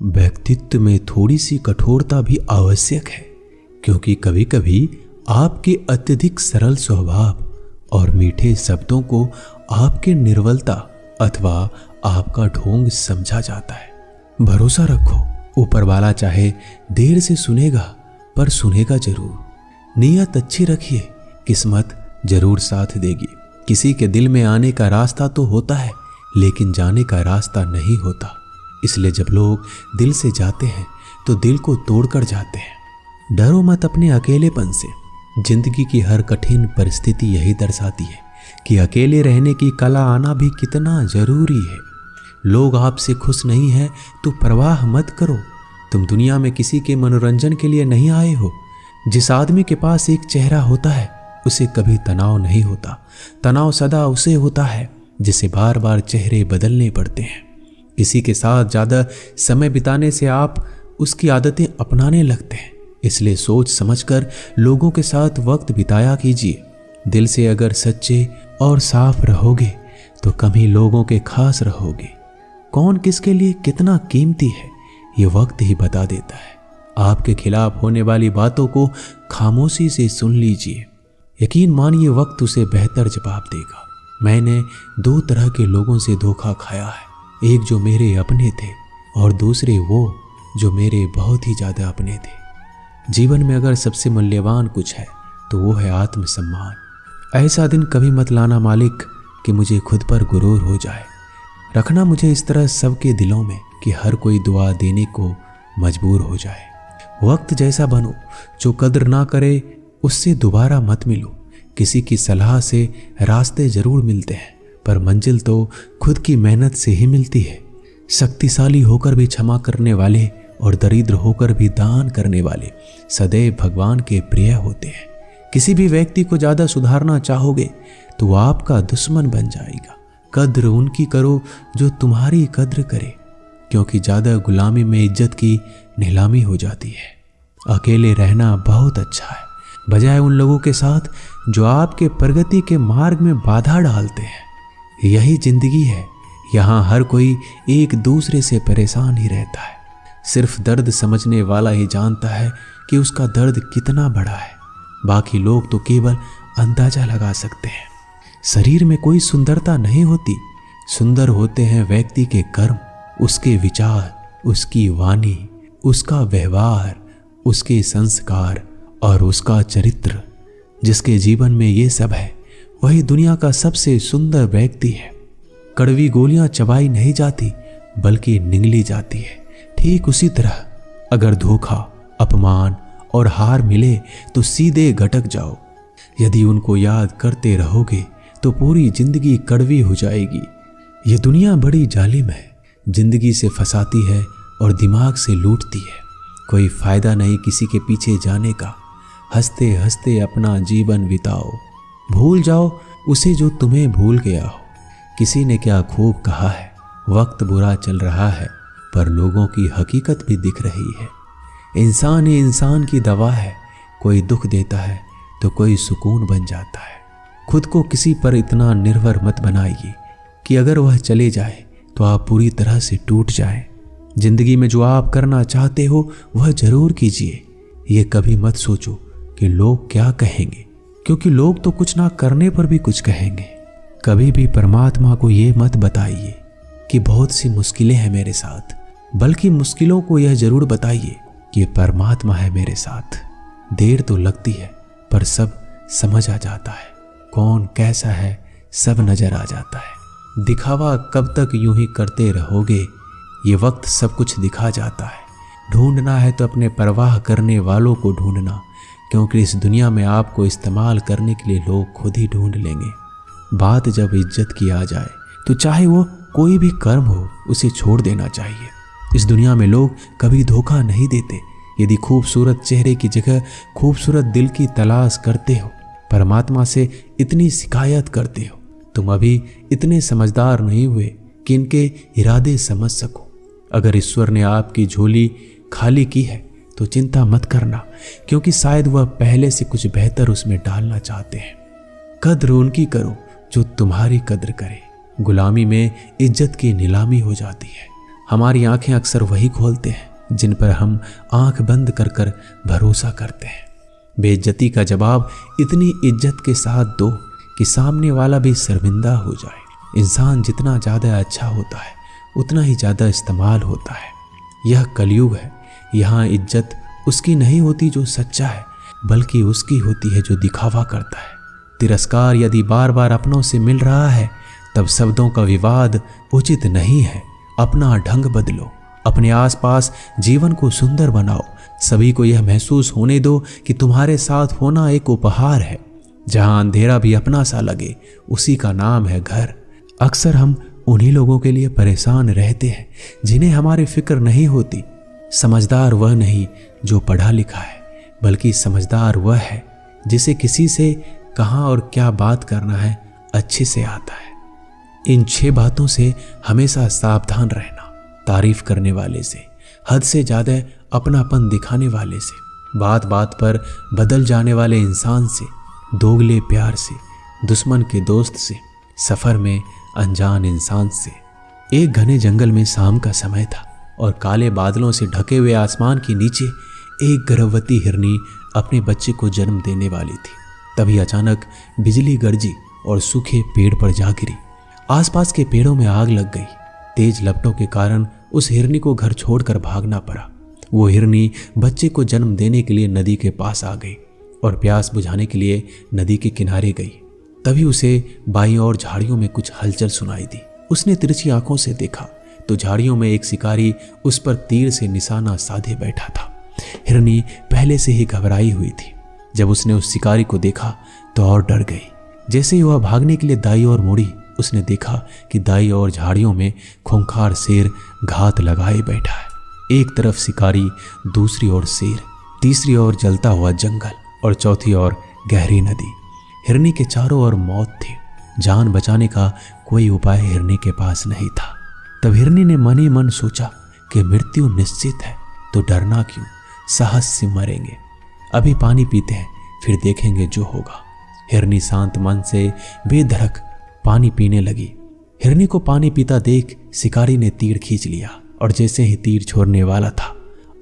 व्यक्तित्व में थोड़ी सी कठोरता भी आवश्यक है, क्योंकि कभी कभी आपके अत्यधिक सरल स्वभाव और मीठे शब्दों को आपके निर्बलता अथवा आपका ढोंग समझा जाता है। भरोसा रखो, ऊपर वाला चाहे देर से सुनेगा पर सुनेगा जरूर। नीयत अच्छी रखिए, किस्मत जरूर साथ देगी। किसी के दिल में आने का रास्ता तो होता है, लेकिन जाने का रास्ता नहीं होता। इसलिए जब लोग दिल से जाते हैं तो दिल को तोड़कर जाते हैं। डरो मत अपने अकेलेपन से। जिंदगी की हर कठिन परिस्थिति यही दर्शाती है कि अकेले रहने की कला आना भी कितना जरूरी है। लोग आपसे खुश नहीं हैं तो परवाह मत करो। तुम दुनिया में किसी के मनोरंजन के लिए नहीं आए हो। जिस आदमी के पास एक चेहरा होता है उसे कभी तनाव नहीं होता। तनाव सदा उसे होता है जिसे बार बार चेहरे बदलने पड़ते हैं। किसी के साथ ज़्यादा समय बिताने से आप उसकी आदतें अपनाने लगते हैं। इसलिए सोच समझकर लोगों के साथ वक्त बिताया कीजिए। दिल से अगर सच्चे और साफ रहोगे तो कम ही लोगों के खास रहोगे। कौन किसके लिए कितना कीमती है ये वक्त ही बता देता है। आपके खिलाफ होने वाली बातों को खामोशी से सुन लीजिए। यकीन मानिए वक्त उसे बेहतर जवाब देगा। मैंने 2 तरह के लोगों से धोखा खाया है, एक जो मेरे अपने थे और दूसरे वो जो मेरे बहुत ही ज़्यादा अपने थे। जीवन में अगर सबसे मूल्यवान कुछ है तो वो है आत्मसम्मान। ऐसा दिन कभी मत लाना मालिक कि मुझे खुद पर गुरूर हो जाए। रखना मुझे इस तरह सबके दिलों में कि हर कोई दुआ देने को मजबूर हो जाए। वक्त जैसा बनो, जो कद्र ना करे उससे दोबारा मत मिलो। किसी की सलाह से रास्ते जरूर मिलते हैं, पर मंजिल तो खुद की मेहनत से ही मिलती है। शक्तिशाली होकर भी क्षमा करने वाले और दरिद्र होकर भी दान करने वाले सदैव भगवान के प्रिय होते हैं। किसी भी व्यक्ति को ज़्यादा सुधारना चाहोगे तो वो आपका दुश्मन बन जाएगा। कद्र उनकी करो जो तुम्हारी कद्र करे, क्योंकि ज़्यादा गुलामी में इज्जत की नीलामी हो जाती है। अकेले रहना बहुत अच्छा है, बजाय उन लोगों के साथ जो आपके प्रगति के मार्ग में बाधा डालते हैं। यही जिंदगी है, यहाँ हर कोई एक दूसरे से परेशान ही रहता है। सिर्फ दर्द समझने वाला ही जानता है कि उसका दर्द कितना बड़ा है। बाकी लोग तो केवल अंदाजा लगा सकते हैं। शरीर में कोई सुंदरता नहीं होती, सुंदर होते हैं व्यक्ति के कर्म, उसके विचार, उसकी वाणी, उसका व्यवहार, उसके संस्कार और उसका चरित्र। जिसके जीवन में ये सब है वही दुनिया का सबसे सुंदर व्यक्ति है। कड़वी गोलियां चबाई नहीं जाती बल्कि निगली जाती है। ठीक उसी तरह अगर धोखा, अपमान और हार मिले तो सीधे घटक जाओ। यदि उनको याद करते रहोगे तो पूरी जिंदगी कड़वी हो जाएगी। ये दुनिया बड़ी जालिम है, जिंदगी से फंसाती है और दिमाग से लूटती है। कोई फायदा नहीं किसी के पीछे जाने का। हंसते हंसते अपना जीवन बिताओ। भूल जाओ उसे जो तुम्हें भूल गया हो। किसी ने क्या खूब कहा है, वक्त बुरा चल रहा है पर लोगों की हकीकत भी दिख रही है। इंसान ही इंसान की दवा है, कोई दुख देता है तो कोई सुकून बन जाता है। खुद को किसी पर इतना निर्भर मत बनाइए कि अगर वह चले जाए तो आप पूरी तरह से टूट जाएं। जिंदगी में जो आप करना चाहते हो वह जरूर कीजिए। ये कभी मत सोचो कि लोग क्या कहेंगे, क्योंकि लोग तो कुछ ना करने पर भी कुछ कहेंगे। कभी भी परमात्मा को ये मत बताइए कि बहुत सी मुश्किलें हैं मेरे साथ, बल्कि मुश्किलों को यह जरूर बताइए कि परमात्मा है मेरे साथ। देर तो लगती है पर सब समझ आ जाता है। कौन कैसा है सब नजर आ जाता है। दिखावा कब तक यूं ही करते रहोगे, ये वक्त सब कुछ दिखा जाता है। ढूंढना है तो अपने परवाह करने वालों को ढूंढना, क्योंकि इस दुनिया में आपको इस्तेमाल करने के लिए लोग खुद ही ढूंढ लेंगे। बात जब इज्जत की आ जाए तो चाहे वो कोई भी कर्म हो उसे छोड़ देना चाहिए। इस दुनिया में लोग कभी धोखा नहीं देते। यदि खूबसूरत चेहरे की जगह खूबसूरत दिल की तलाश करते हो, परमात्मा से इतनी शिकायत करते हो, तुम अभी इतने समझदार नहीं हुए कि इनके इरादे समझ सको। अगर ईश्वर ने आपकी झोली खाली की है तो चिंता मत करना, क्योंकि शायद वह पहले से कुछ बेहतर उसमें डालना चाहते हैं। कद्र उनकी करो जो तुम्हारी कद्र करे। गुलामी में इज्जत की नीलामी हो जाती है। हमारी आंखें अक्सर वही खोलते हैं जिन पर हम आंख बंद कर कर भरोसा करते हैं। बेइज्जती का जवाब इतनी इज्जत के साथ दो कि सामने वाला भी शर्मिंदा हो जाए। इंसान जितना ज़्यादा अच्छा होता है उतना ही ज़्यादा इस्तेमाल होता है। यह कलयुग है। यहाँ इज्जत उसकी नहीं होती जो सच्चा है, बल्कि उसकी होती है जो दिखावा करता है। तिरस्कार यदि बार बार अपनों से मिल रहा है तब शब्दों का विवाद उचित नहीं है। अपना ढंग बदलो, अपने आसपास जीवन को सुंदर बनाओ। सभी को यह महसूस होने दो कि तुम्हारे साथ होना एक उपहार है। जहां अंधेरा भी अपना सा लगे, उसी का नाम है घर। अक्सर हम उन्हीं लोगों के लिए परेशान रहते हैं जिन्हें हमारी फिक्र नहीं होती। समझदार वह नहीं जो पढ़ा लिखा है, बल्कि समझदार वह है जिसे किसी से कहाँ और क्या बात करना है अच्छे से आता है। इन 6 बातों से हमेशा सावधान रहना। तारीफ करने वाले से, हद से ज़्यादा अपनापन दिखाने वाले से, बात बात पर बदल जाने वाले इंसान से, दोगले प्यार से, दुश्मन के दोस्त से, सफ़र में अनजान इंसान से। एक घने जंगल में शाम का समय था और काले बादलों से ढके हुए आसमान के नीचे एक गर्भवती हिरनी अपने बच्चे को जन्म देने वाली थी। तभी अचानक बिजली गरजी और सूखे पेड़ पर जा गिरी। आसपास के पेड़ों में आग लग गई। तेज लपटों के कारण उस हिरनी को घर छोड़कर भागना पड़ा। वो हिरनी बच्चे को जन्म देने के लिए नदी के पास आ गई और प्यास बुझाने के लिए नदी के किनारे गई। तभी उसे बाईं ओर झाड़ियों में कुछ हलचल सुनाई दी। उसने तिरछी आंखों से देखा तो झाड़ियों में एक शिकारी उस पर तीर से निशाना साधे बैठा था। हिरनी पहले से ही घबराई हुई थी। जब उसने उस शिकारी को देखा तो और डर गई। जैसे ही वह भागने के लिए दाईं ओर मुड़ी, उसने देखा कि दाईं ओर झाड़ियों में खूंखार शेर घात लगाए बैठा है। एक तरफ शिकारी, दूसरी ओर शेर, तीसरी ओर जलता हुआ जंगल और चौथी ओर गहरी नदी। हिरनी के चारों ओर मौत थी। जान बचाने का कोई उपाय हिरनी के पास नहीं था। तब हिरनी ने मन ही मन सोचा कि मृत्यु निश्चित है तो डरना क्यों, साहस से मरेंगे। अभी पानी पीते हैं, फिर देखेंगे जो होगा। हिरनी शांत मन से बेधड़क पानी पीने लगी। हिरनी को पानी पीता देख शिकारी ने तीर खींच लिया और जैसे ही तीर छोड़ने वाला था,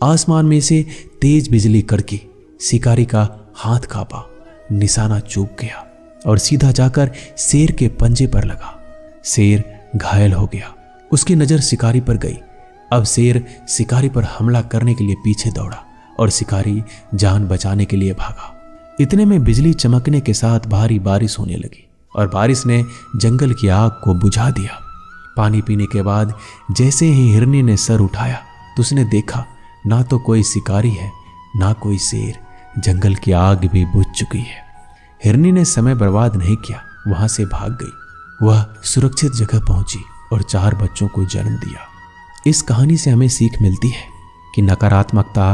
आसमान में से तेज बिजली कड़की। शिकारी का हाथ कांपा, निशाना चूक गया और सीधा जाकर शेर के पंजे पर लगा। शेर घायल हो गया। उसकी नजर शिकारी पर गई। अब शेर शिकारी पर हमला करने के लिए पीछे दौड़ा और शिकारी जान बचाने के लिए भागा। इतने में बिजली चमकने के साथ भारी बारिश होने लगी और बारिश ने जंगल की आग को बुझा दिया। पानी पीने के बाद जैसे ही हिरनी ने सर उठाया तो उसने देखा ना तो कोई शिकारी है ना कोई शेर। जंगल की आग भी बुझ चुकी है। हिरनी ने समय बर्बाद नहीं किया, वहां से भाग गई। वह सुरक्षित जगह पहुंची और 4 बच्चों को जन्म दिया। इस कहानी से हमें सीख मिलती है कि नकारात्मकता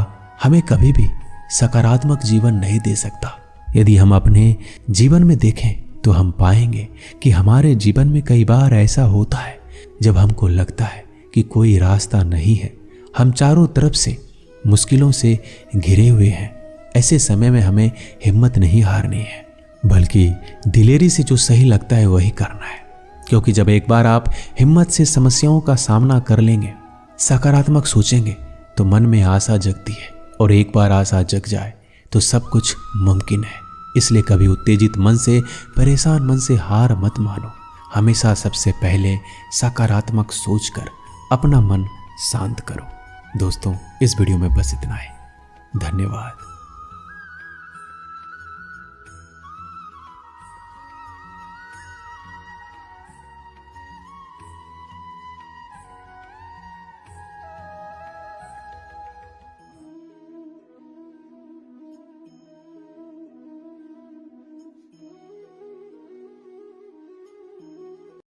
हमें कभी भी सकारात्मक जीवन नहीं दे सकता। यदि हम अपने जीवन में देखें तो हम पाएंगे कि हमारे जीवन में कई बार ऐसा होता है जब हमको लगता है कि कोई रास्ता नहीं है, हम चारों तरफ से मुश्किलों से घिरे हुए हैं। ऐसे समय में हमें हिम्मत नहीं हारनी है, बल्कि दिलेरी से जो सही लगता है वही करना है। क्योंकि जब एक बार आप हिम्मत से समस्याओं का सामना कर लेंगे, सकारात्मक सोचेंगे, तो मन में आशा जगती है और एक बार आशा जग जाए तो सब कुछ मुमकिन है। इसलिए कभी उत्तेजित मन से, परेशान मन से हार मत मानो। हमेशा सबसे पहले सकारात्मक सोचकर अपना मन शांत करो। दोस्तों, इस वीडियो में बस इतना ही। धन्यवाद।